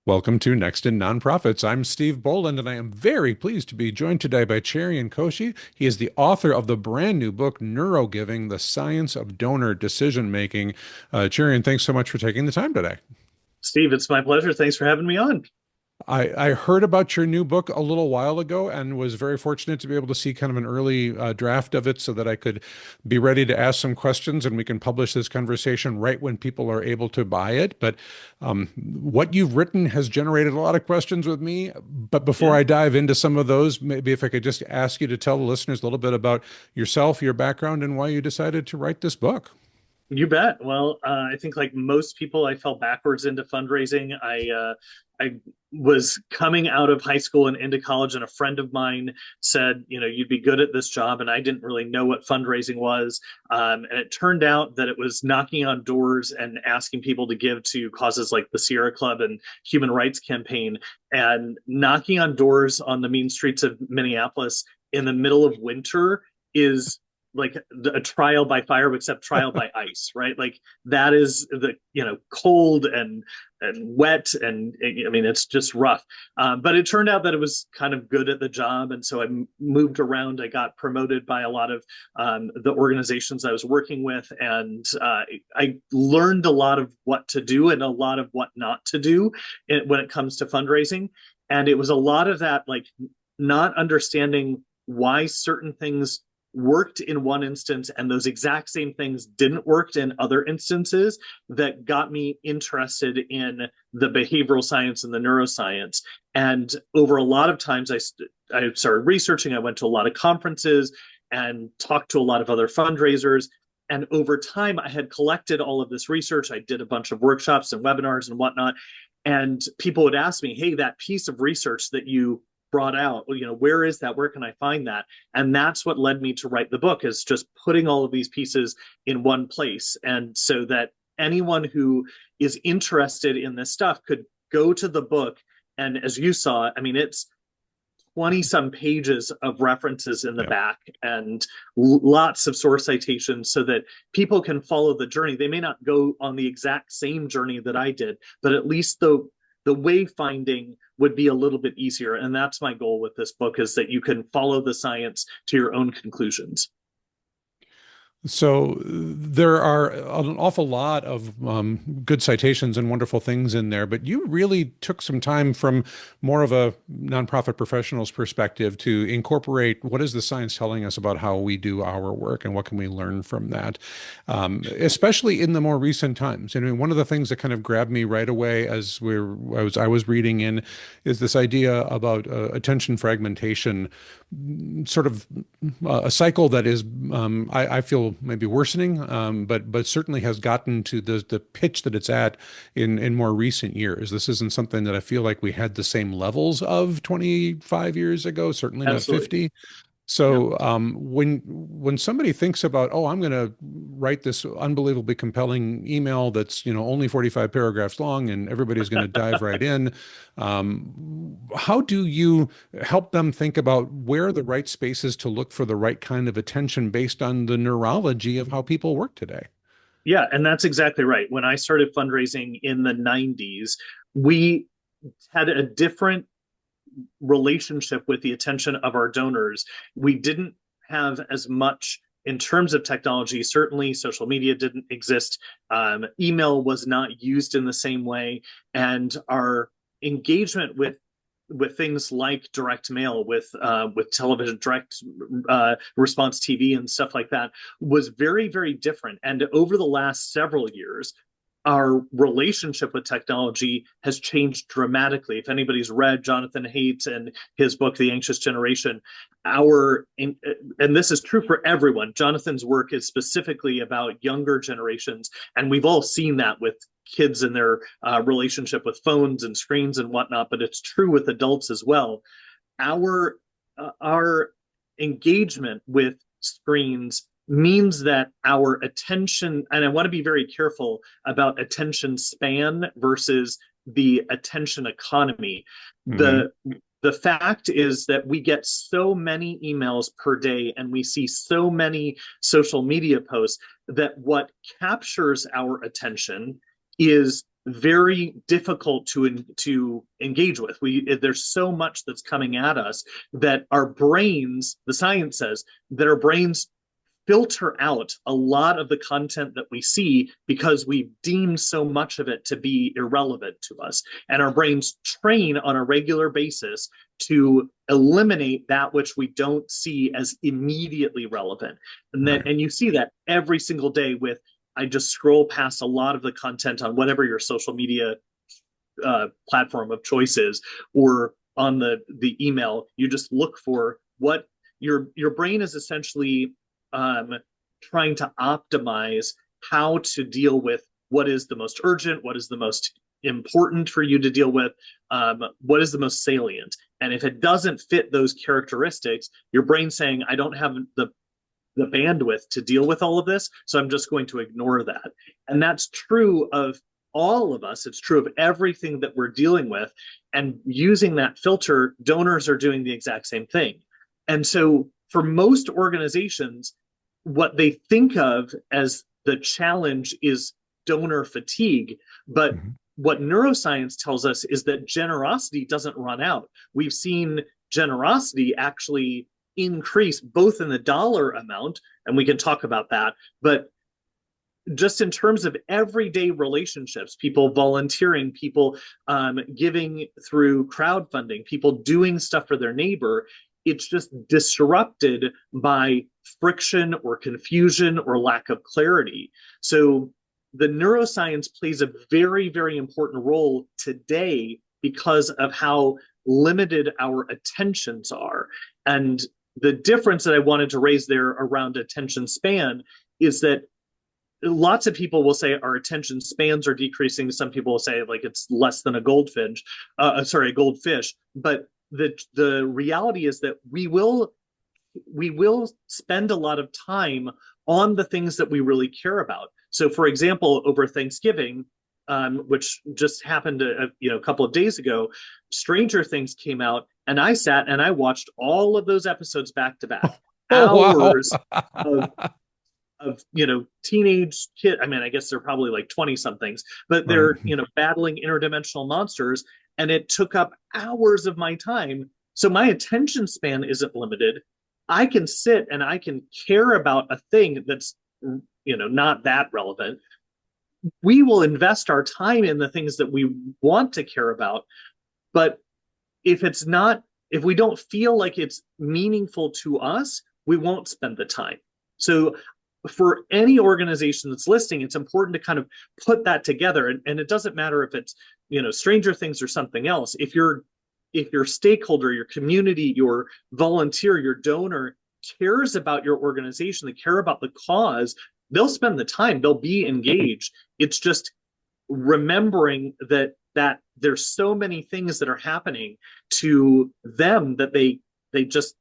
Welcome to Next in Nonprofits. I'm Steve Boland, and I am very pleased to be joined today by Cherian Koshy. He is the author of the brand new book, Neurogiving, The Science of Donor Decision Making. Cherian, thanks so much for taking the time today. Steve, it's my pleasure. Thanks for having me on. I heard about your new book a little while ago and was very fortunate to be able to see kind of an early draft of it so that I could be ready to ask some questions and we can publish this conversation right when people are able to buy it. But what you've written has generated a lot of questions with me. But before Yeah, I dive into some of those, maybe if I could just ask you to tell the listeners a little bit about yourself, your background, and why you decided to write this book. you bet. Well, I think like most people, I fell backwards into fundraising. I was coming out of high school and into college, and a friend of mine said, you'd be good at this job, and I didn't really know what fundraising was. And it turned out that it was knocking on doors and asking people to give to causes like the Sierra Club and Human Rights Campaign, and knocking on doors on the mean streets of Minneapolis in the middle of winter is like a trial by fire, except trial by ice, right? Like that is the cold and wet, and I mean it's just rough. But it turned out that it was kind of good at the job, and so I moved around. I got promoted by a lot of the organizations I was working with, and I learned a lot of what to do and a lot of what not to do when it comes to fundraising. And it was a lot of that, like not understanding why certain things worked in one instance and those exact same things didn't work in other instances, that got me interested in the behavioral science and the neuroscience. And over a lot of times I started researching. I went to a lot of conferences and talked to a lot of other fundraisers. And over time, I had collected all of this research. I did a bunch of workshops and webinars and whatnot. And people would ask me, hey, that piece of research that you brought out, where is that? Where can I find that? And that's what led me to write the book, is just putting all of these pieces in one place. And so that anyone who is interested in this stuff could go to the book. And as you saw, I mean, it's 20 some pages of references in the Yeah. back and lots of source citations so that people can follow the journey. They may not go on the exact same journey that I did, but at least the wayfinding would be a little bit easier. And that's my goal with this book, is that you can follow the science to your own conclusions. So there are an awful lot of good citations and wonderful things in there, but you really took some time from more of a nonprofit professional's perspective to incorporate what is the science telling us about how we do our work and what can we learn from that, especially in the more recent times. And I mean, one of the things that kind of grabbed me right away as I was reading in is this idea about attention fragmentation, sort of a cycle that is, I feel, maybe worsening, but certainly has gotten to the pitch that it's at in more recent years. This isn't something that I feel like we had the same levels of 25 years ago, certainly not Absolutely. 50. Yep. So when somebody thinks about, oh, I'm going to write this unbelievably compelling email that's only 45 paragraphs long and everybody's going to dive right in, how do you help them think about where are the right spaces to look for the right kind of attention based on the neurology of how people work today? Yeah, and that's exactly right. When I started fundraising in the 90s, we had a different relationship with the attention of our donors. We didn't have as much in terms of technology. Certainly, social media didn't exist. Email was not used in the same way, and our engagement with things like direct mail, with television, direct response TV, and stuff like that was very, very different. And over the last several years, our relationship with technology has changed dramatically. If anybody's read Jonathan Haidt and his book, The Anxious Generation, and this is true for everyone, Jonathan's work is specifically about younger generations. And we've all seen that with kids and their relationship with phones and screens and whatnot, but it's true with adults as well. Our engagement with screens means that our attention, and I want to be very careful about attention span versus the attention economy. Hmm. The fact is that we get so many emails per day and we see so many social media posts that what captures our attention is very difficult to engage with. There's so much that's coming at us that our brains, the science says that our brains filter out a lot of the content that we see because we've deemed so much of it to be irrelevant to us. And our brains train on a regular basis to eliminate that which we don't see as immediately relevant. Right. And you see that every single day with, I just scroll past a lot of the content on whatever your social media platform of choice is, or on the email. You just look for what your brain is essentially um, trying to optimize how to deal with what is the most urgent, what is the most important for you to deal with, what is the most salient. And if it doesn't fit those characteristics, your brain's saying, I don't have the bandwidth to deal with all of this, so I'm just going to ignore that. And that's true of all of us. It's true of everything that we're dealing with. And using that filter, donors are doing the exact same thing. And so for most organizations, what they think of as the challenge is donor fatigue. But Mhm. what neuroscience tells us is that generosity doesn't run out. We've seen generosity actually increase both in the dollar amount, and we can talk about that, but just in terms of everyday relationships, people volunteering, people giving through crowdfunding, people doing stuff for their neighbor, it's just disrupted by friction or confusion or lack of clarity. So the neuroscience plays a very, very important role today because of how limited our attentions are. And the difference that I wanted to raise there around attention span is that lots of people will say our attention spans are decreasing. Some people will say like it's less than a goldfinch, a goldfish. But the reality is that we will spend a lot of time on the things that we really care about. So, for example, over Thanksgiving, which just happened a couple of days ago, Stranger Things came out, and I sat and I watched all of those episodes back to back, Oh, wow. hours of teenage kid. I mean, I guess they're probably like 20 somethings, but Right. they're battling interdimensional monsters, and it took up hours of my time. So my attention span isn't limited. I can sit and I can care about a thing that's not that relevant. We will invest our time in the things that we want to care about, but if it's not, if we don't feel like it's meaningful to us, we won't spend the time. So for any organization that's listening, it's important to kind of put that together. And it doesn't matter if it's, Stranger Things or something else. If your stakeholder, your community, your volunteer, your donor cares about your organization, they care about the cause, they'll spend the time, they'll be engaged. It's just remembering that there's so many things that are happening to them that they just,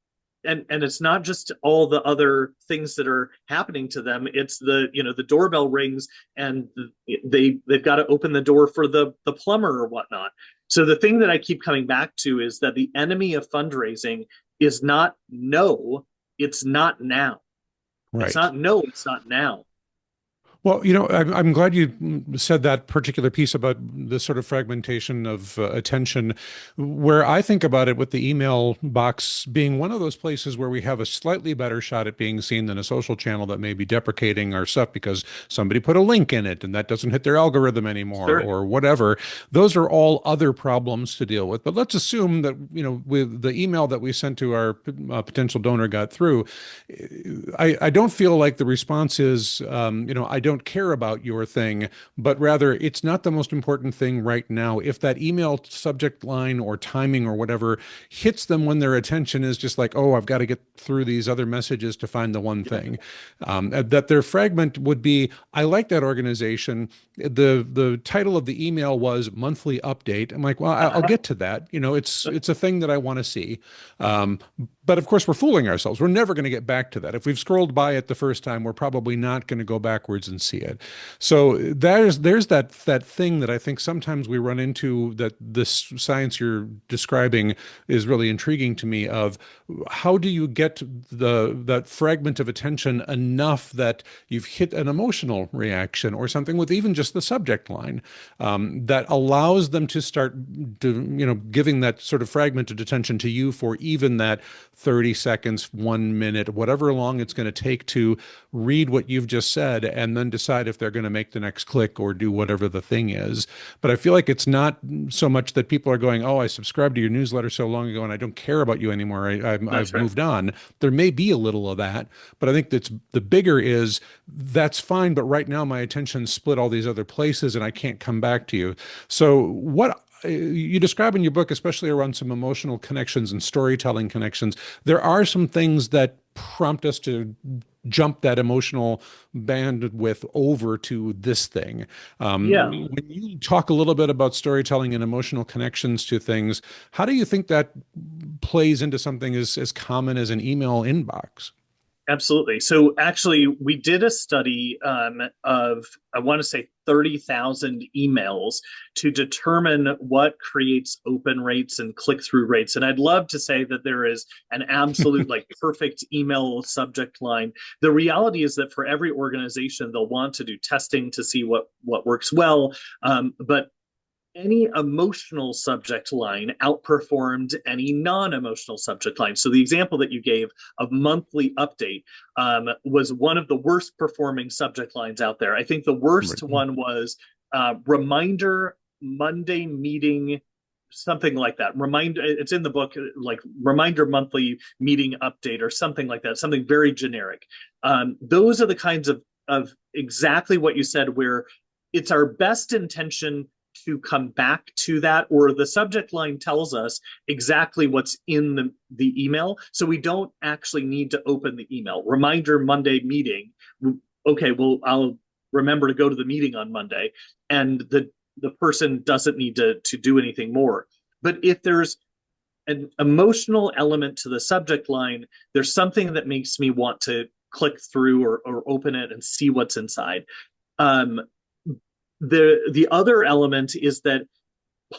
and it's not just all the other things that are happening to them. It's the doorbell rings, and they've got to open the door for the plumber or whatnot. So the thing that I keep coming back to is that the enemy of fundraising is not no, it's not now. It's Right. not no, it's not now. Well, I'm glad you said that particular piece about the sort of fragmentation of attention, where I think about it with the email box being one of those places where we have a slightly better shot at being seen than a social channel that may be deprecating our stuff because somebody put a link in it and that doesn't hit their algorithm anymore Sure. or whatever. Those are all other problems to deal with. But let's assume that, with the email that we sent to our potential donor got through. I don't feel like the response is, I don't care about your thing, but rather it's not the most important thing right now. If that email subject line or timing or whatever hits them when their attention is just like, oh, I've got to get through these other messages to find the one Yeah. thing, that their fragment would be, I like that organization. The title of the email was monthly update. I'm like, well, I'll get to that. It's a thing that I want to see. Um, But of course, we're fooling ourselves. We're never going to get back to that. If we've scrolled by it the first time, we're probably not going to go backwards and see it. So there's that thing that I think sometimes we run into, that this science you're describing is really intriguing to me, of how do you get that fragment of attention enough that you've hit an emotional reaction or something with even just the subject line, that allows them to start giving that sort of fragmented attention to you for even that 30 seconds, 1 minute, whatever long it's going to take to read what you've just said, and then decide if they're going to make the next click or do whatever the thing is. But I feel like it's not so much that people are going, oh, I subscribed to your newsletter so long ago and I don't care about you anymore. I've That's right. moved on. There may be a little of that, but I think that's the bigger is, that's fine, but right now my attention's split all these other places and I can't come back to you. So what you describe in your book, especially around some emotional connections and storytelling connections, there are some things that prompt us to jump that emotional bandwidth over to this thing. Yeah. When you talk a little bit about storytelling and emotional connections to things, how do you think that plays into something as common as an email inbox? Absolutely. So actually, we did a study of, I want to say, 30,000 emails to determine what creates open rates and click through rates. And I'd love to say that there is an absolute, like, perfect email subject line. The reality is that for every organization, they'll want to do testing to see what works well. But any emotional subject line outperformed any non-emotional subject line. So the example that you gave of monthly update was one of the worst performing subject lines out there. I think the worst Right. one was reminder Monday meeting, something like that. Reminder, it's in the book, like reminder monthly meeting update or something like that, something very generic. Those are the kinds of exactly what you said, where it's our best intention to come back to that, or the subject line tells us exactly what's in the email. So we don't actually need to open the email. Reminder Monday meeting. Okay, well, I'll remember to go to the meeting on Monday. And the person doesn't need to do anything more. But if there's an emotional element to the subject line, there's something that makes me want to click through or open it and see what's inside. Um, the other element is that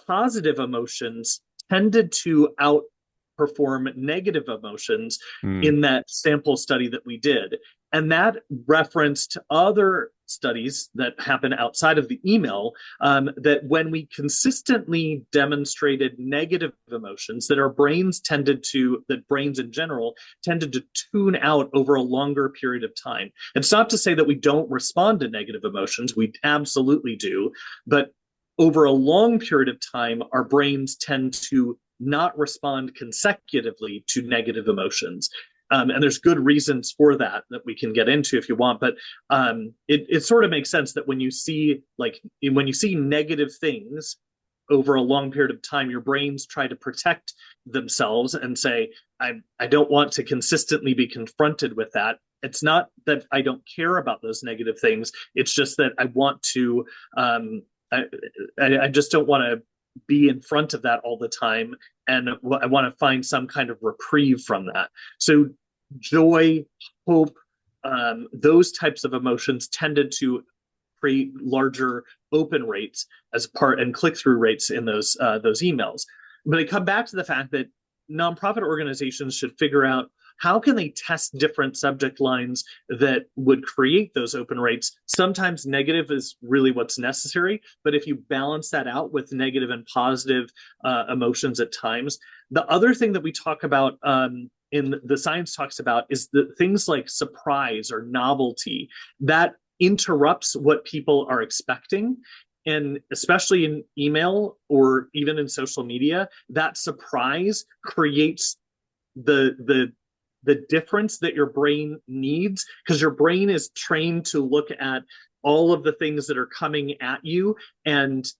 positive emotions tended to outperform negative emotions Mm. in that sample study that we did. And that referenced other studies that happen outside of the email, that when we consistently demonstrated negative emotions, that brains in general tended to tune out over a longer period of time. It's not to say that we don't respond to negative emotions, we absolutely do, but over a long period of time, our brains tend to not respond consecutively to negative emotions. And there's good reasons for that we can get into if you want. But it sort of makes sense that when you see negative things over a long period of time, your brains try to protect themselves and say, I don't want to consistently be confronted with that. It's not that I don't care about those negative things. It's just that I want to I, I just don't want to be in front of that all the time. And I want to find some kind of reprieve from that. So joy, hope, those types of emotions tended to create larger open rates as part and click through rates in those emails. But I come back to the fact that nonprofit organizations should figure out how can they test different subject lines that would create those open rates. Sometimes negative is really what's necessary, but if you balance that out with negative and positive emotions at times. The other thing that we talk about in the science talks about is the things like surprise or novelty that interrupts what people are expecting. And especially in email or even in social media, that surprise creates the difference that your brain needs, because your brain is trained to look at all of the things that are coming at you and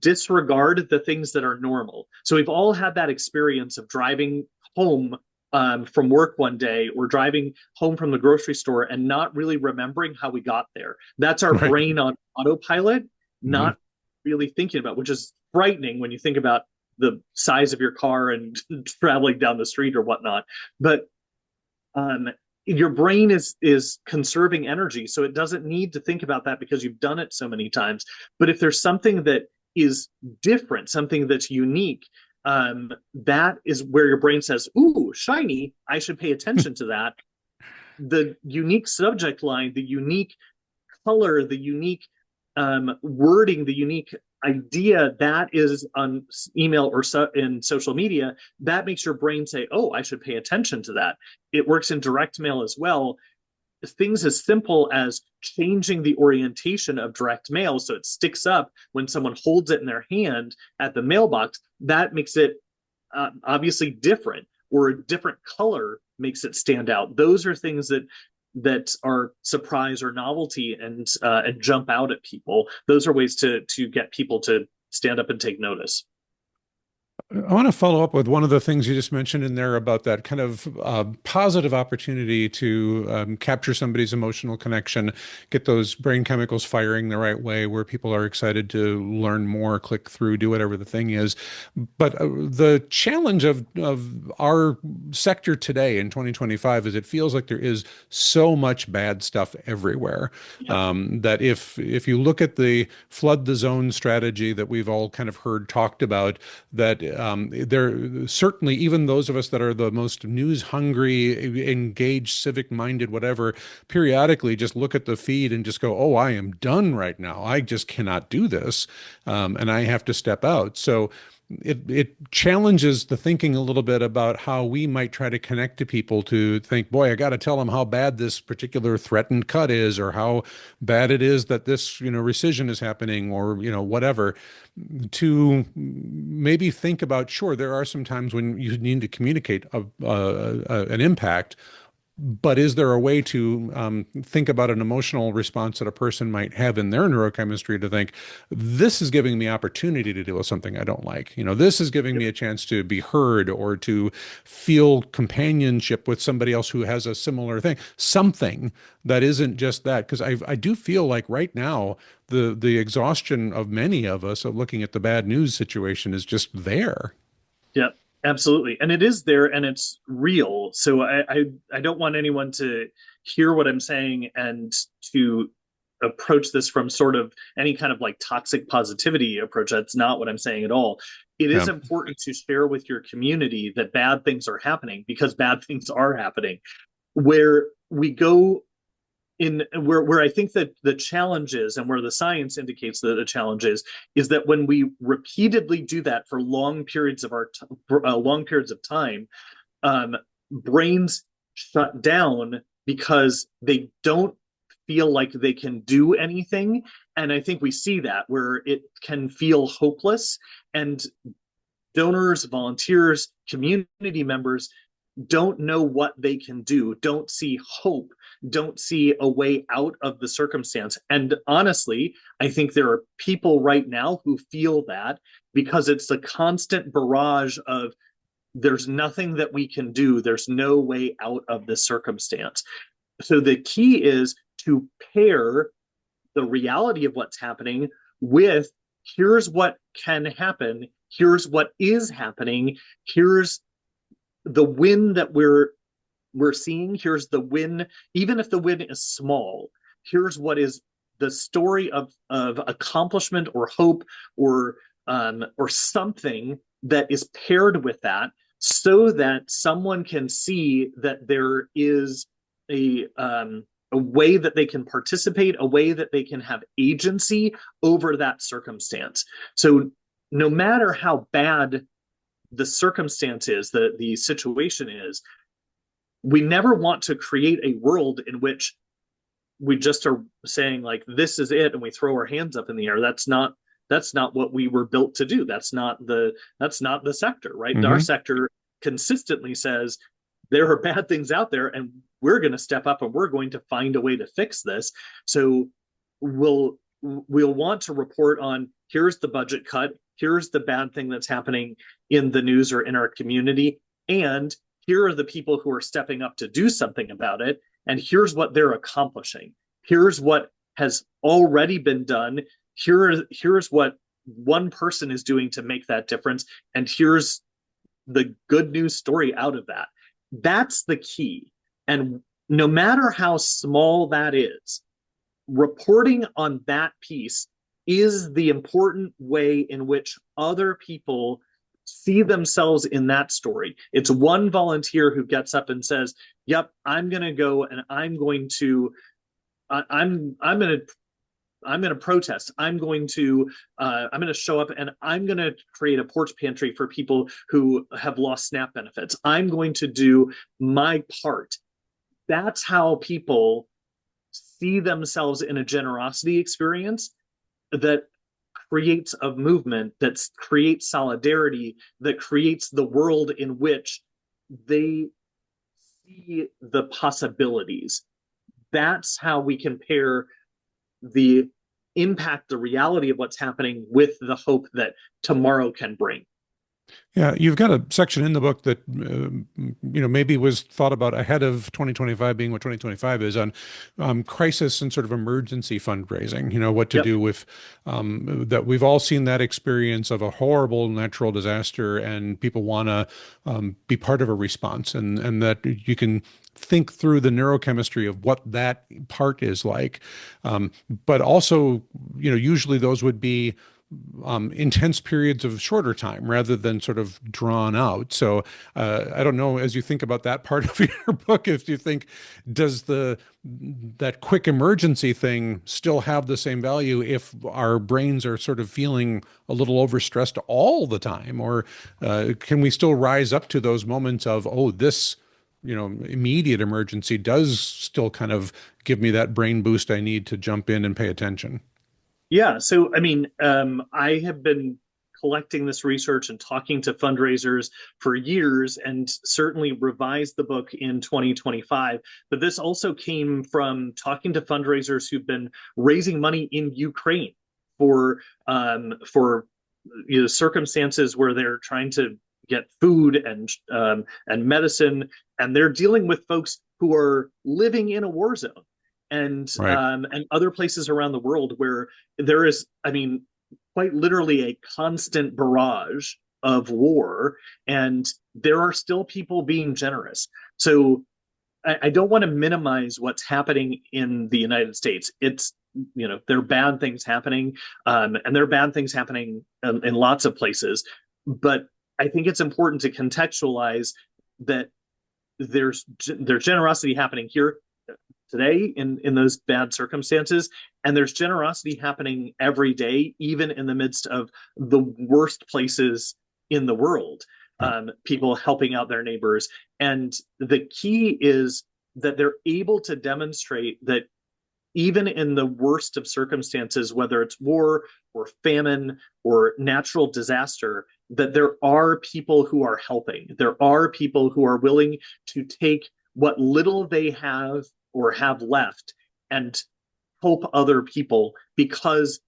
disregard the things that are normal. So we've all had that experience of driving home from work one day or driving home from the grocery store and not really remembering how we got there. That's our Right. brain on autopilot, Mhm. not really thinking about, which is frightening when you think about the size of your car and traveling down the street or whatnot. But um, your brain is conserving energy, so it doesn't need to think about that because you've done it so many times. But if there's something that is different, something that's unique, that is where your brain says, "Ooh, shiny! I should pay attention to that." The unique subject line, the unique color, the unique wording, the unique idea that is on email or in social media, that makes your brain say, oh, I should pay attention to that. It works in direct mail as well. Things as simple as changing the orientation of direct mail so it sticks up when someone holds it in their hand at the mailbox, that makes it obviously different, or a different color makes it stand out. Those are things that are surprise or novelty and jump out at people. Those are ways to get people to stand up and take notice. I want to follow up with one of the things you just mentioned in there about that kind of positive opportunity to capture somebody's emotional connection, get those brain chemicals firing the right way where people are excited to learn more, click through, do whatever the thing is. But the challenge of our sector today in 2025 is it feels like there is so much bad stuff everywhere. Yeah. That if you look at the flood the zone strategy that we've all kind of heard talked about, that there certainly, even those of us that are the most news hungry, engaged, civic minded, whatever, periodically just look at the feed and just go, oh, I am done right now. I just cannot do this. And I have to step out. So it challenges the thinking a little bit about how we might try to connect to people to think, boy, I got to tell them how bad this particular threatened cut is, or how bad it is that this, rescission is happening, or, whatever, to maybe think about, sure, there are some times when you need to communicate an impact, but is there a way to think about an emotional response that a person might have in their neurochemistry to think, this is giving me opportunity to deal with something I don't like. This is giving me a chance to be heard or to feel companionship with somebody else who has a similar thing, something that isn't just that. Because I do feel like right now, the exhaustion of many of us of looking at the bad news situation is just there. Yeah, absolutely. And it is there and it's real. So I don't want anyone to hear what I'm saying and to approach this from sort of any kind of like toxic positivity approach. That's not what I'm saying at all. It is Yeah. important to share with your community that bad things are happening, because bad things are happening. Where we go in, where I think that the challenge is, and where the science indicates that the challenge is that when we repeatedly do that for long periods of long periods of time, brains shut down because they don't feel like they can do anything. And I think we see that where it can feel hopeless, and donors, volunteers, community members don't know what they can do, don't see hope, don't see a way out of the circumstance. And honestly, I think there are people right now who feel that, because it's a constant barrage of, there's nothing that we can do, there's no way out of this circumstance. So the key is to pair the reality of what's happening with, here's what can happen, here's what is happening, here's the win that we're seeing, here's the win, even if the win is small, here's what is the story of accomplishment or hope or something that is paired with that, so that someone can see that there is a way that they can participate, a way that they can have agency over that circumstance. So no matter how bad the circumstance is, the situation is, we never want to create a world in which we just are saying like, this is it, and we throw our hands up in the air. That's not what we were built to do. That's not the sector, right? Our Hmm. sector consistently says there are bad things out there, and we're going to step up and we're going to find a way to fix this. So we'll want to report on, here's the budget cut, here's the bad thing that's happening in the news or in our community, and here are the people who are stepping up to do something about it, and here's what they're accomplishing, here's what has already been done, here's what one person is doing to make that difference, and here's the good news story out of that. That's the key. And no matter how small that is, reporting on that piece is the important way in which other people see themselves in that story. It's one volunteer who gets up and says, "Yep, I'm going to go and I'm going to I'm going to protest. I'm going to show up and I'm going to create a porch pantry for people who have lost SNAP benefits. I'm going to do my part." That's how people see themselves in a generosity experience that creates a movement, that creates solidarity, that creates the world in which they see the possibilities. That's how we compare the impact, the reality of what's happening with the hope that tomorrow can bring. Yeah, you've got a section in the book that maybe was thought about ahead of 2025 being what 2025 is on crisis and sort of emergency fundraising. What to Yep. do with that. We've all seen that experience of a horrible natural disaster, and people want to be part of a response, and that you can think through the neurochemistry of what that part is like. But also, usually those would be intense periods of shorter time rather than sort of drawn out. So I don't know, as you think about that part of your book, if you think, does that quick emergency thing still have the same value if our brains are sort of feeling a little overstressed all the time? Or can we still rise up to those moments of, oh, this immediate emergency does still kind of give me that brain boost I need to jump in and pay attention? Yeah. So, I mean, I have been collecting this research and talking to fundraisers for years, and certainly revised the book in 2025. But this also came from talking to fundraisers who've been raising money in Ukraine for circumstances where they're trying to get food and medicine, and they're dealing with folks who are living in a war zone, Right. and other places around the world where there is, I mean, quite literally a constant barrage of war, and there are still people being generous. So I don't want to minimize what's happening in the United States. It's, there are bad things happening, and there are bad things happening in lots of places. But I think it's important to contextualize that there's generosity happening here today in those bad circumstances, and there's generosity happening every day, even in the midst of the worst places in the world. Yeah. People helping out their neighbors, and the key is that they're able to demonstrate that even in the worst of circumstances, whether it's war or famine or natural disaster, that there are people who are helping. There are people who are willing to take what little they have or have left and help other people, because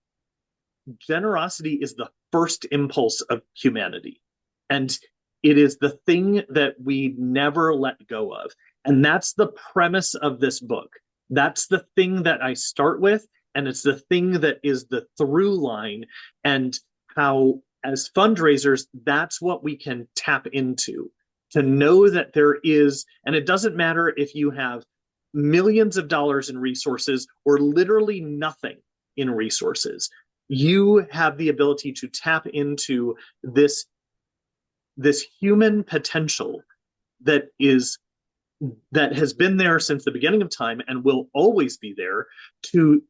generosity is the first impulse of humanity. And it is the thing that we never let go of. And that's the premise of this book. That's the thing that I start with. And it's the thing that is the through line, and how, as fundraisers, that's what we can tap into, to know that there is, and it doesn't matter if you have millions of dollars in resources or literally nothing in resources. You have the ability to tap into this human potential that has been there since the beginning of time and will always be there, to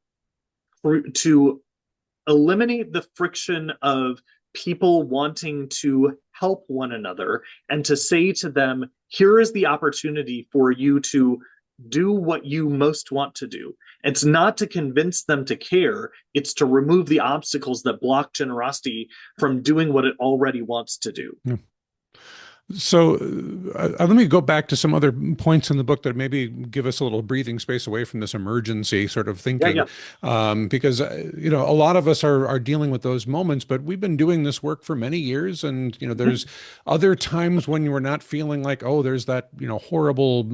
eliminate the friction of people wanting to help one another, and to say to them, here is the opportunity for you to do what you most want to do. It's not to convince them to care, it's to remove the obstacles that block generosity from doing what it already wants to do. Yeah. So let me go back to some other points in the book that maybe give us a little breathing space away from this emergency sort of Yeah, thinking, yeah. because a lot of us are dealing with those moments, but we've been doing this work for many years, and there's other times when you are not feeling like, oh, there's that horrible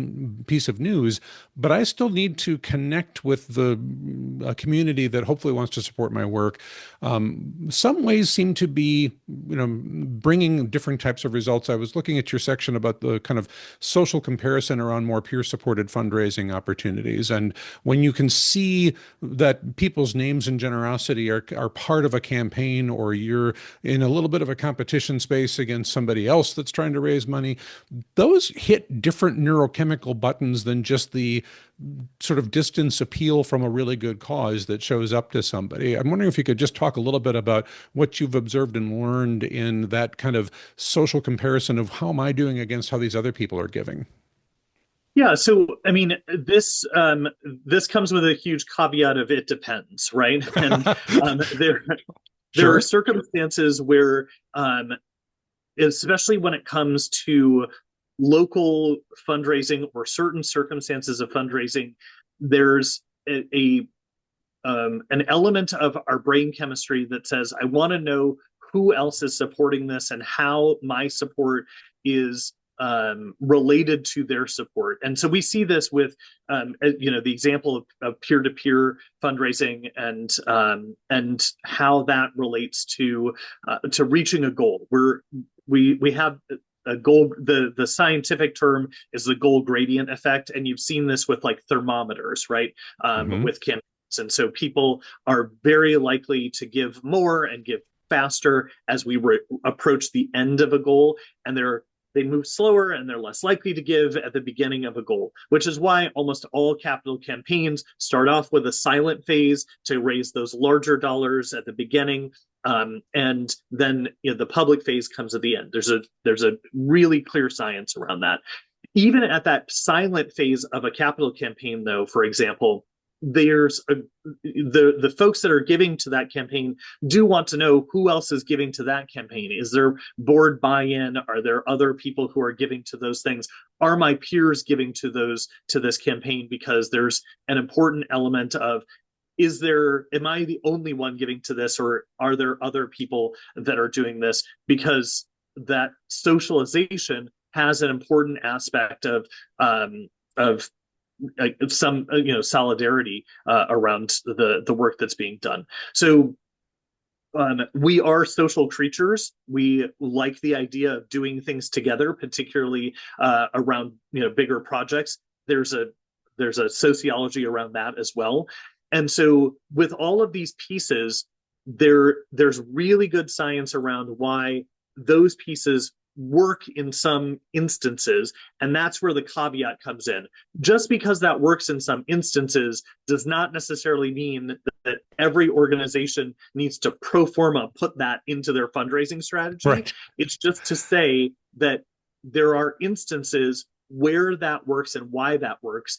piece of news, but I still need to connect with the community that hopefully wants to support my work. Some ways seem to be, bringing different types of results. I was looking at your section about the kind of social comparison around more peer-supported fundraising opportunities, and when you can see that people's names and generosity are part of a campaign, or you're in a little bit of a competition space against somebody else that's trying to raise money, those hit different neurochemical buttons than just the sort of distance appeal from a really good cause that shows up to somebody. I'm wondering if you could just talk a little bit about what you've observed and learned in that kind of social comparison of how am I doing against how these other people are giving. Yeah, so I mean, this comes with a huge caveat of it depends, right? And there are Sure. circumstances where, especially when it comes to local fundraising or certain circumstances of fundraising, there's an element of our brain chemistry that says, I want to know who else is supporting this and how my support is related to their support. And so we see this with, the example of peer-to-peer fundraising and how that relates to reaching a goal. We have a goal. The scientific term is the goal gradient effect, and you've seen this with like thermometers, right? Hmm. With campaigns. And so people are very likely to give more and give faster as we approach the end of a goal, and they move slower and they're less likely to give at the beginning of a goal, which is why almost all capital campaigns start off with a silent phase to raise those larger dollars at the beginning. And then the public phase comes at the end. There's a really clear science around that. Even at that silent phase of a capital campaign, though, for example, the folks that are giving to that campaign do want to know who else is giving to that campaign. Is there board buy-in? Are there other people who are giving to those things? Are my peers giving to this campaign? Because there's an important element of, am I the only one giving to this, or are there other people that are doing this? Because that socialization has an important aspect of some solidarity around the work that's being done. So we are social creatures. We like the idea of doing things together, particularly around bigger projects. There's a sociology around that as well. And so with all of these pieces, there's really good science around why those pieces work in some instances, and that's where the caveat comes in. Just because that works in some instances does not necessarily mean that every organization needs to pro forma put that into their fundraising strategy. Right. It's just to say that there are instances where that works and why that works.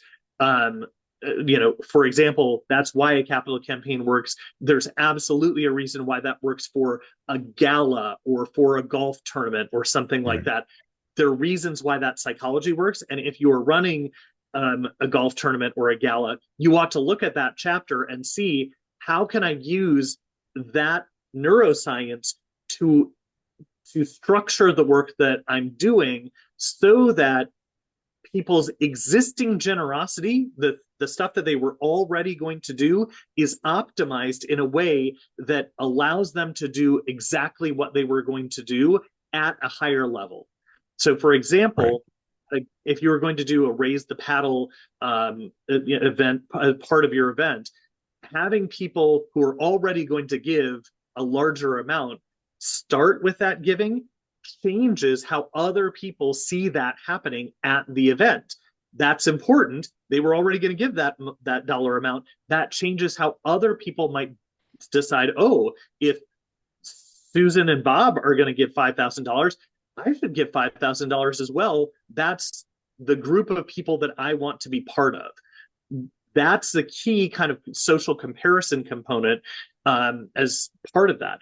For example, that's why a capital campaign works. There's absolutely a reason why that works for a gala or for a golf tournament or something like Right. that. There are reasons why that psychology works. And if you're running a golf tournament or a gala, you ought to look at that chapter and see, how can I use that neuroscience to structure the work that I'm doing so that people's existing generosity, the stuff that they were already going to do, is optimized in a way that allows them to do exactly what they were going to do at a higher level. So, for Right. example, if you were going to do a raise the paddle event, part of your event, having people who are already going to give a larger amount start with that giving changes how other people see that happening at the event. That's important. They were already going to give that dollar amount. That changes how other people might decide, oh, if Susan and Bob are going to give $5,000, I should give $5,000 as well. That's the group of people that I want to be part of. That's the key kind of social comparison component as part of that.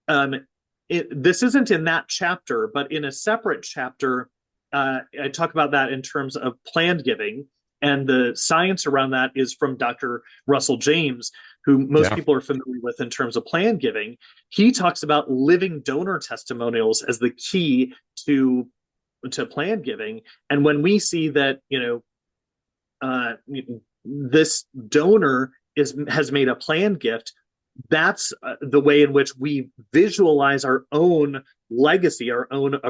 Um, this isn't in that chapter, but in a separate chapter, I talk about that in terms of planned giving. And the science around that is from Dr. Russell James, who most Yeah. people are familiar with in terms of planned giving. He talks about living donor testimonials as the key to planned giving. And when we see that, this donor has made a planned gift, that's the way in which we visualize our own legacy, our own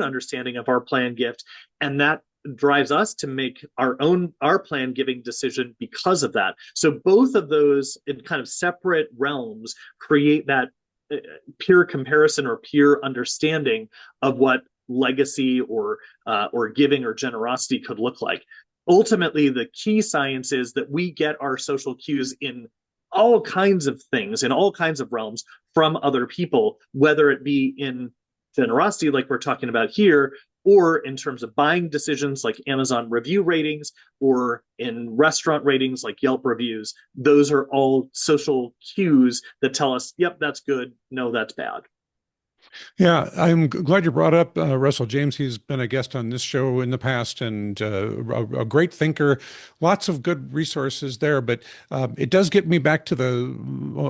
understanding of our planned gift, and that drives us to make our plan giving decision because of that. So both of those in kind of separate realms create that peer comparison or peer understanding of what legacy or giving or generosity could look like. Ultimately, the key science is that we get our social cues in all kinds of things, in all kinds of realms from other people, whether it be in generosity, like we're talking about here, or in terms of buying decisions like Amazon review ratings, or in restaurant ratings like Yelp reviews. Those are all social cues that tell us, yep, that's good. No, that's bad. Yeah, I'm glad you brought up Russell James. He's been a guest on this show in the past and a great thinker. Lots of good resources there. But it does get me back to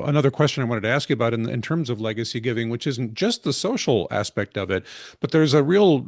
another question I wanted to ask you about in terms of legacy giving, which isn't just the social aspect of it, but there's a real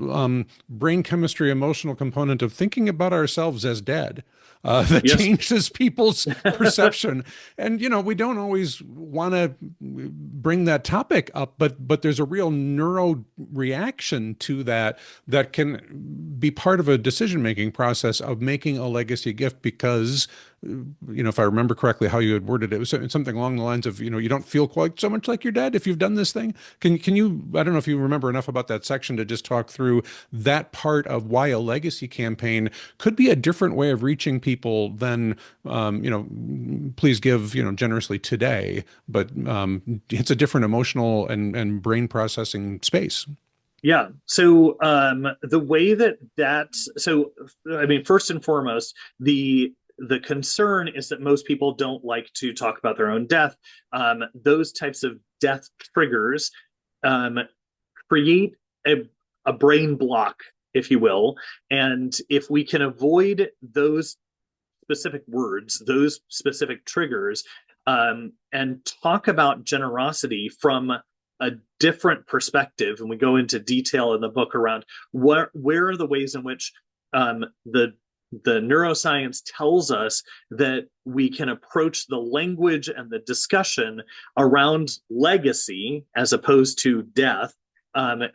brain chemistry, emotional component of thinking about ourselves as dead. That Yes. changes people's perception. And, we don't always want to bring that topic up, but there's a real neuro reaction to that that can be part of a decision-making process of making a legacy gift because if I remember correctly how you had worded it, it was something along the lines of, you don't feel quite so much like your dad if you've done this thing. Can you, I don't know if you remember enough about that section to just talk through that part of why a legacy campaign could be a different way of reaching people than, please give, generously today, but it's a different emotional and brain processing space. Yeah. So the way so I mean, first and foremost, the concern is that most people don't like to talk about their own death. Those types of death triggers um, create a brain block, if you will. And if we can avoid those specific words, those specific triggers, and talk about generosity from a different perspective, and we go into detail in the book around where are the ways in which the neuroscience tells us that we can approach the language and the discussion around legacy as opposed to death,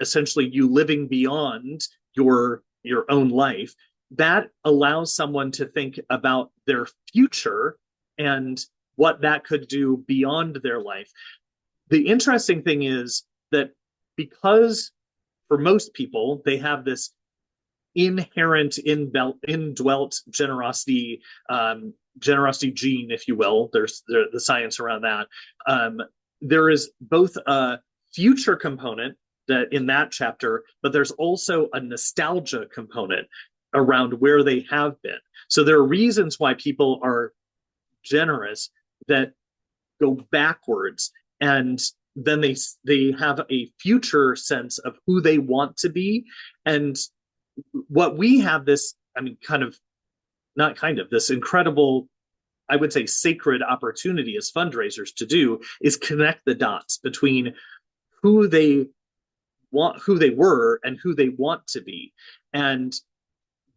essentially you living beyond your own life. That allows someone to think about their future and what that could do beyond their life. The interesting thing is that because for most people, they have this inherent, indwelt generosity gene, if you will. There's the science around that. There is both a future component that in that chapter, but there's also a nostalgia component around where they have been. So there are reasons why people are generous that go backwards, and then they have a future sense of who they want to be. And what we have this, I mean, this incredible, I would say, sacred opportunity as fundraisers to do is connect the dots between who they who they were and who they want to be. And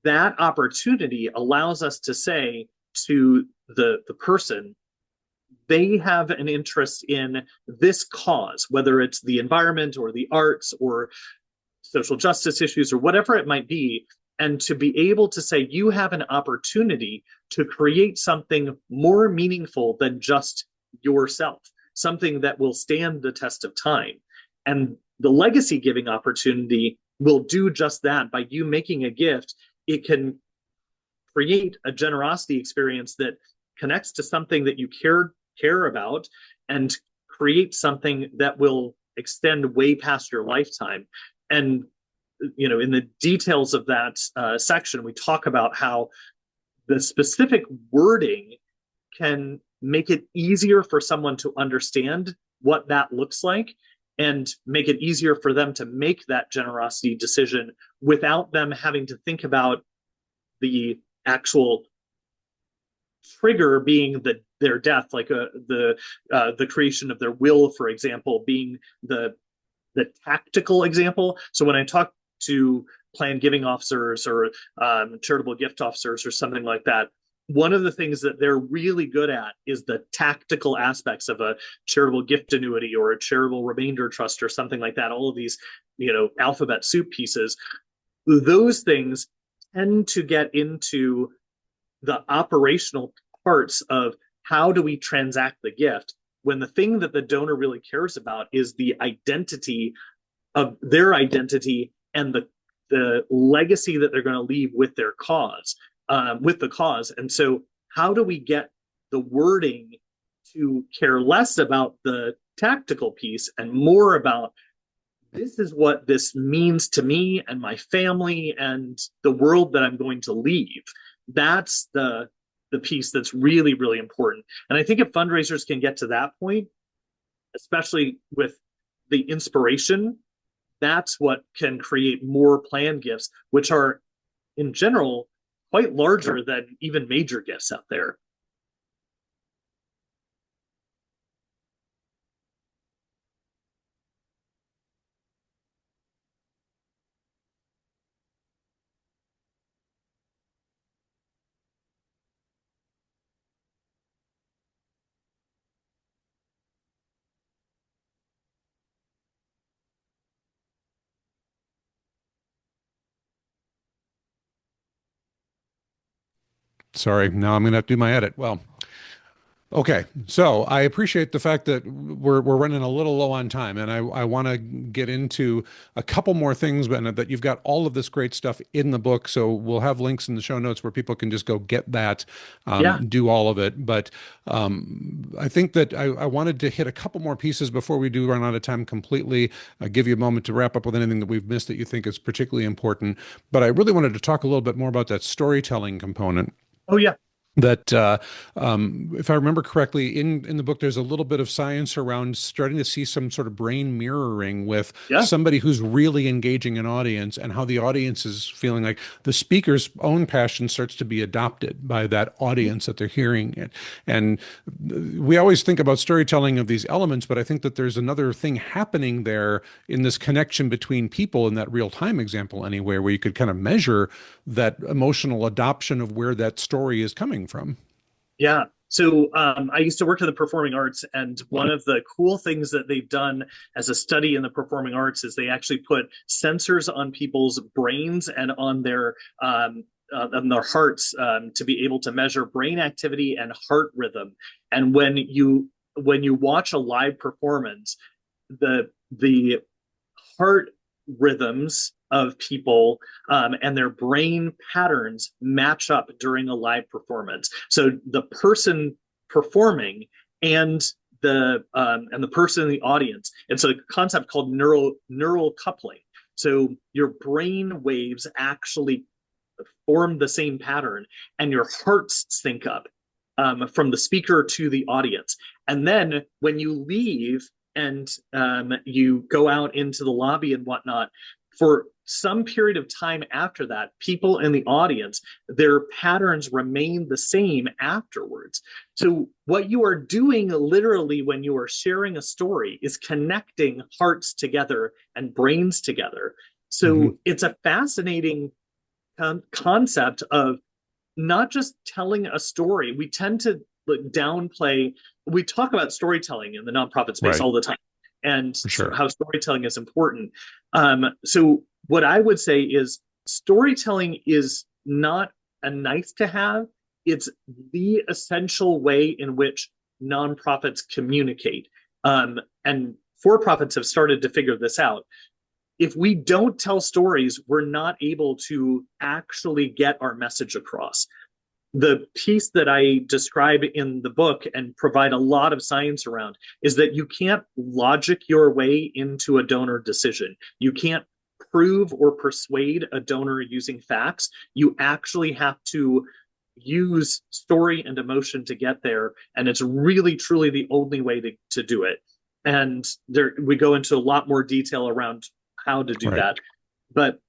that opportunity allows us to say to the person, they have an interest in this cause, whether it's the environment or the arts or social justice issues or whatever it might be. And to be able to say, you have an opportunity to create something more meaningful than just yourself, something that will stand the test of time. And the legacy giving opportunity will do just that. By you making a gift, it can create a generosity experience that connects to something that you care about and create something that will extend way past your lifetime. And in the details of that section, we talk about how the specific wording can make it easier for someone to understand what that looks like. and make it easier for them to make that generosity decision without them having to think about the actual trigger being their death, like the creation of their will, for example, being the tactical example. So when I talk to planned giving officers or charitable gift officers or something like that, one of the things that they're really good at is the tactical aspects of a charitable gift annuity or a charitable remainder trust or something like that. All of these, alphabet soup pieces, those things tend to get into the operational parts of how do we transact the gift, when the thing that the donor really cares about is the identity of their identity and the legacy that they're going to leave with their cause, with the cause. And so how do we get the wording to care less about the tactical piece and more about, this is what this means to me and my family and the world that I'm going to leave. That's the piece that's really, really important. And I think if fundraisers can get to that point, especially with the inspiration, that's what can create more planned gifts, which are in general quite larger than even major gifts out there. Sorry, now I'm going to have to do my edit. Well, okay, so I appreciate the fact that we're running a little low on time, and I want to get into a couple more things, but that you've got all of this great stuff in the book, so we'll have links in the show notes where people can just go get that, Yeah. do all of it. But I think that I wanted to hit a couple more pieces before we do run out of time completely. Give you a moment to wrap up with anything that we've missed that you think is particularly important. But I really wanted to talk a little bit more about that storytelling component Oh, yeah. that if I remember correctly, in the book, there's a little bit of science around starting to see some sort of brain mirroring with Yeah. somebody who's really engaging an audience and how the audience is feeling like the speaker's own passion starts to be adopted by that audience that they're hearing it. And we always think about storytelling of these elements, but I think that there's another thing happening there in this connection between people in that real time example anyway, where you could kind of measure that emotional adoption of where that story is coming from. Yeah. So I used to work in the performing arts, and one of the cool things that they've done as a study in the performing arts is they actually put sensors on people's brains and on their hearts to be able to measure brain activity and heart rhythm. And when you watch a live performance, the heart rhythms of people and their brain patterns match up during a live performance. So the person performing and the person in the audience. It's a concept called neural coupling. So your brain waves actually form the same pattern, and your hearts sync up from the speaker to the audience. And then when you leave and you go out into the lobby and whatnot, for some period of time after that, people in the audience, their patterns remain the same afterwards. So, what you are doing literally when you are sharing a story is connecting hearts together and brains together. Mm-hmm. So, it's a fascinating concept of not just telling a story. We tend to downplay, we talk about storytelling in the nonprofit space Right, all the time and for sure. how storytelling is important. So, what I would say is storytelling is not a nice to have, it's the essential way in which nonprofits communicate. And for profits have started to figure this out. If we don't tell stories, we're not able to actually get our message across. The piece that I describe in the book and provide a lot of science around is that you can't logic your way into a donor decision. You can't prove or persuade a donor using facts. You actually have to use story and emotion to get there. And it's really, truly the only way to do it. And there we go into a lot more detail around how to do Right. that. But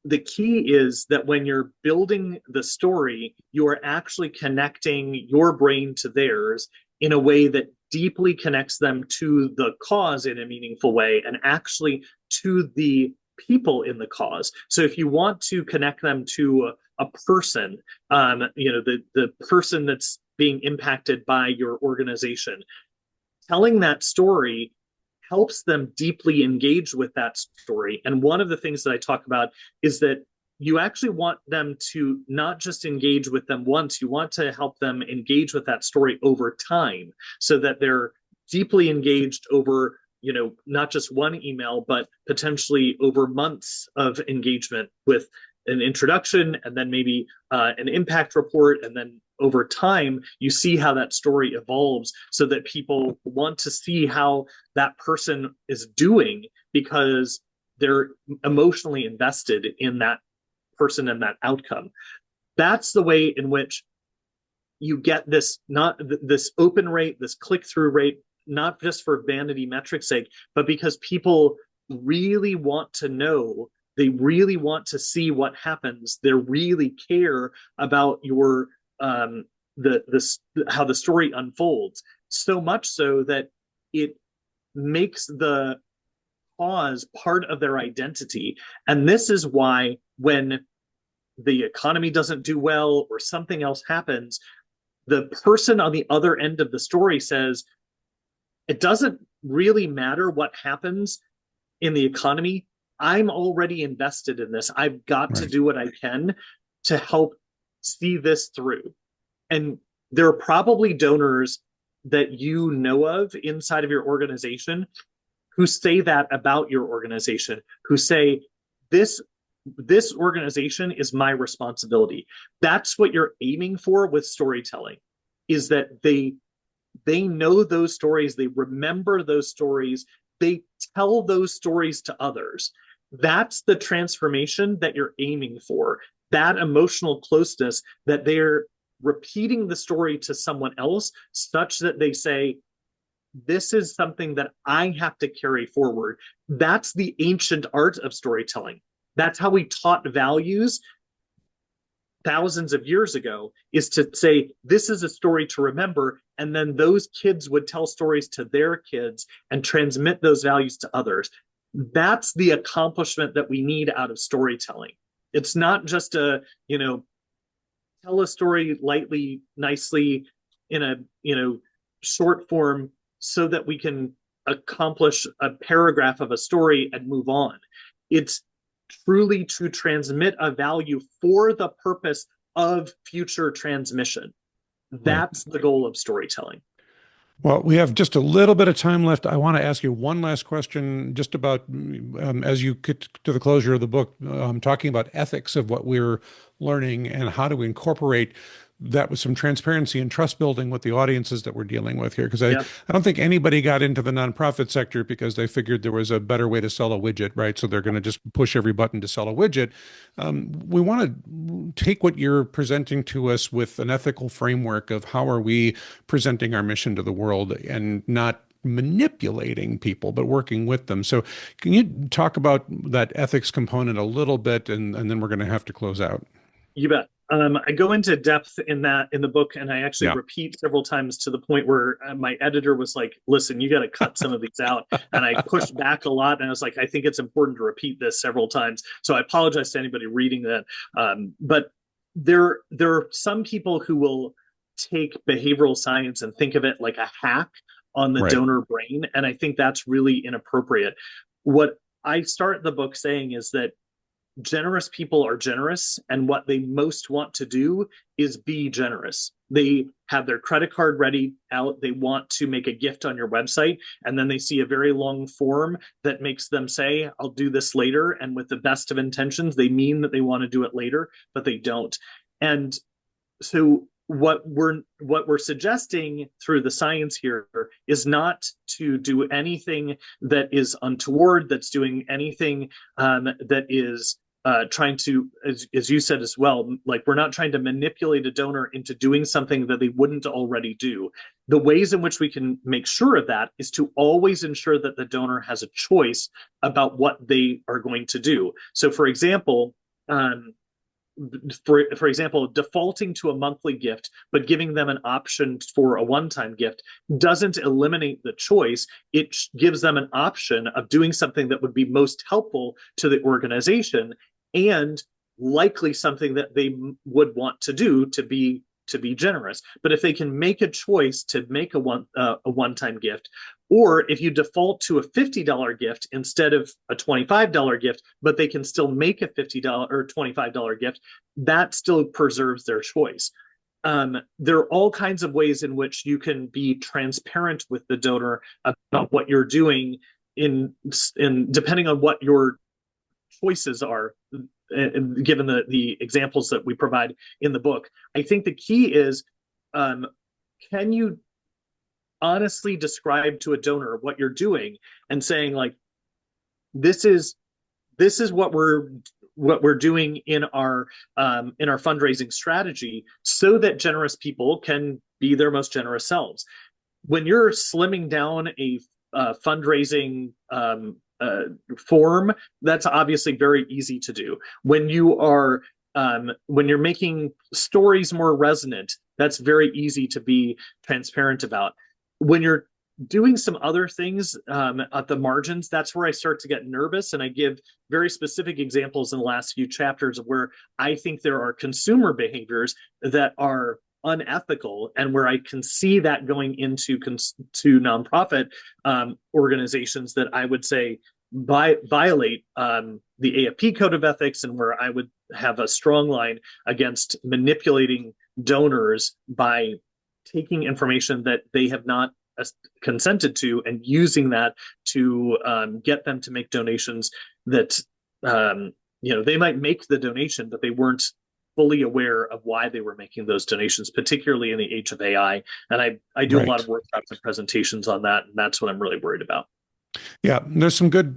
the key is that when you're building the story, you are actually connecting your brain to theirs in a way that deeply connects them to the cause in a meaningful way and actually to the people in the cause. So if you want to connect them to a person, the person that's being impacted by your organization, telling that story helps them deeply engage with that story. And one of the things that I talk about is that you actually want them to not just engage with them once, you want to help them engage with that story over time so that they're deeply engaged over, not just one email, but potentially over months of engagement with an introduction and then maybe an impact report, and then over time you see how that story evolves so that people want to see how that person is doing because they're emotionally invested in that person and that outcome. That's the way in which you get this, not this open rate, this click-through rate, not just for vanity metrics sake, but because people really want to know, they really want to see what happens, they really care about your how the story unfolds, so much so that it makes the cause part of their identity. And this is why when the economy doesn't do well or something else happens, the person on the other end of the story says, it doesn't really matter what happens in the economy. I'm already invested in this. I've got to Right. do what I can to help see this through. And there are probably donors that you know of inside of your organization who say that about your organization, who say, this organization is my responsibility. That's what you're aiming for with storytelling, is that they know those stories, they remember those stories, they tell those stories to others. That's the transformation that you're aiming for, that emotional closeness, that they're repeating the story to someone else such that they say, this is something that I have to carry forward. That's the ancient art of storytelling. That's how we taught values thousands of years ago, is to say, this is a story to remember. And then those kids would tell stories to their kids and transmit those values to others. That's the accomplishment that we need out of storytelling. It's not just tell a story lightly, nicely in a, short form so that we can accomplish a paragraph of a story and move on. It's truly to transmit a value for the purpose of future transmission. Right. That's the goal of storytelling. Well, we have just a little bit of time left. I want to ask you one last question, just about as you get to the closure of the book, talking about ethics of what we're learning and how to incorporate that with some transparency and trust building with the audiences that we're dealing with here. Because Yeah. I don't think anybody got into the nonprofit sector because they figured there was a better way to sell a widget, right? So they're going to just push every button to sell a widget. We want to take what you're presenting to us with an ethical framework of how are we presenting our mission to the world and not manipulating people, but working with them. So can you talk about that ethics component a little bit, and then we're going to have to close out. You bet. I go into depth in that in the book, and I actually Yeah. repeat several times to the point where my editor was like, "Listen, you got to cut some of these out." And I pushed back a lot, and I was like, "I think it's important to repeat this several times." So I apologize to anybody reading that. But there are some people who will take behavioral science and think of it like a hack on the Right. donor brain, and I think that's really inappropriate. What I start the book saying is that generous people are generous, and what they most want to do is be generous. They have their credit card ready out, they want to make a gift on your website, and then they see a very long form that makes them say, I'll do this later, and with the best of intentions they mean that they want to do it later, but they don't. And so what we're suggesting through the science here is not to do anything that is untoward, that's doing anything that is trying to, as you said as well, like we're not trying to manipulate a donor into doing something that they wouldn't already do. The ways in which we can make sure of that is to always ensure that the donor has a choice about what they are going to do. So, um, for example, defaulting to a monthly gift, but giving them an option for a one-time gift doesn't eliminate the choice. It gives them an option of doing something that would be most helpful to the organization and likely something that they would want to do to be generous. But if they can make a choice to make a one-time gift, or if you default to a $50 gift instead of a $25 gift, but they can still make a $50 or $25 gift, that still preserves their choice. There are all kinds of ways in which you can be transparent with the donor about what you're doing in depending on what your choices are, given the examples that we provide in the book. I think the key is, can you honestly describe to a donor what you're doing and saying like, this is what we're doing in our fundraising strategy, so that generous people can be their most generous selves. When you're slimming down a fundraising form, that's obviously very easy to do. When you're making stories more resonant, that's very easy to be transparent about. When you're doing some other things at the margins, that's where I start to get nervous. And I give very specific examples in the last few chapters of where I think there are consumer behaviors that are unethical, and where I can see that going into to nonprofit organizations that I would say violate the AFP code of ethics, and where I would have a strong line against manipulating donors by taking information that they have not consented to and using that to get them to make donations that they might make the donation, but they weren't fully aware of why they were making those donations, particularly in the age of AI. And I do a lot of Right. workshops and presentations on that, and that's what I'm really worried about. Yeah, there's some good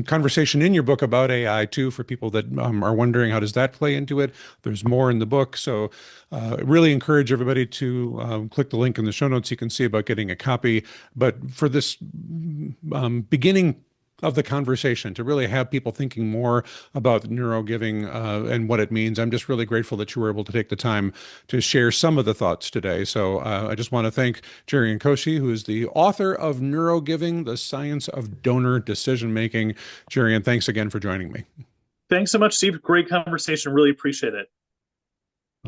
conversation in your book about AI too for people that are wondering how does that play into it. There's more in the book, so really encourage everybody to click the link in the show notes. You can see about getting a copy. But for this beginning of the conversation, to really have people thinking more about neurogiving and what it means, I'm just really grateful that you were able to take the time to share some of the thoughts today. So I just want to thank Cherian Koshy, who is the author of Neurogiving, The Science of Donor Decision Making. Cherian, thanks again for joining me. Thanks so much, Steve. Great conversation. Really appreciate it.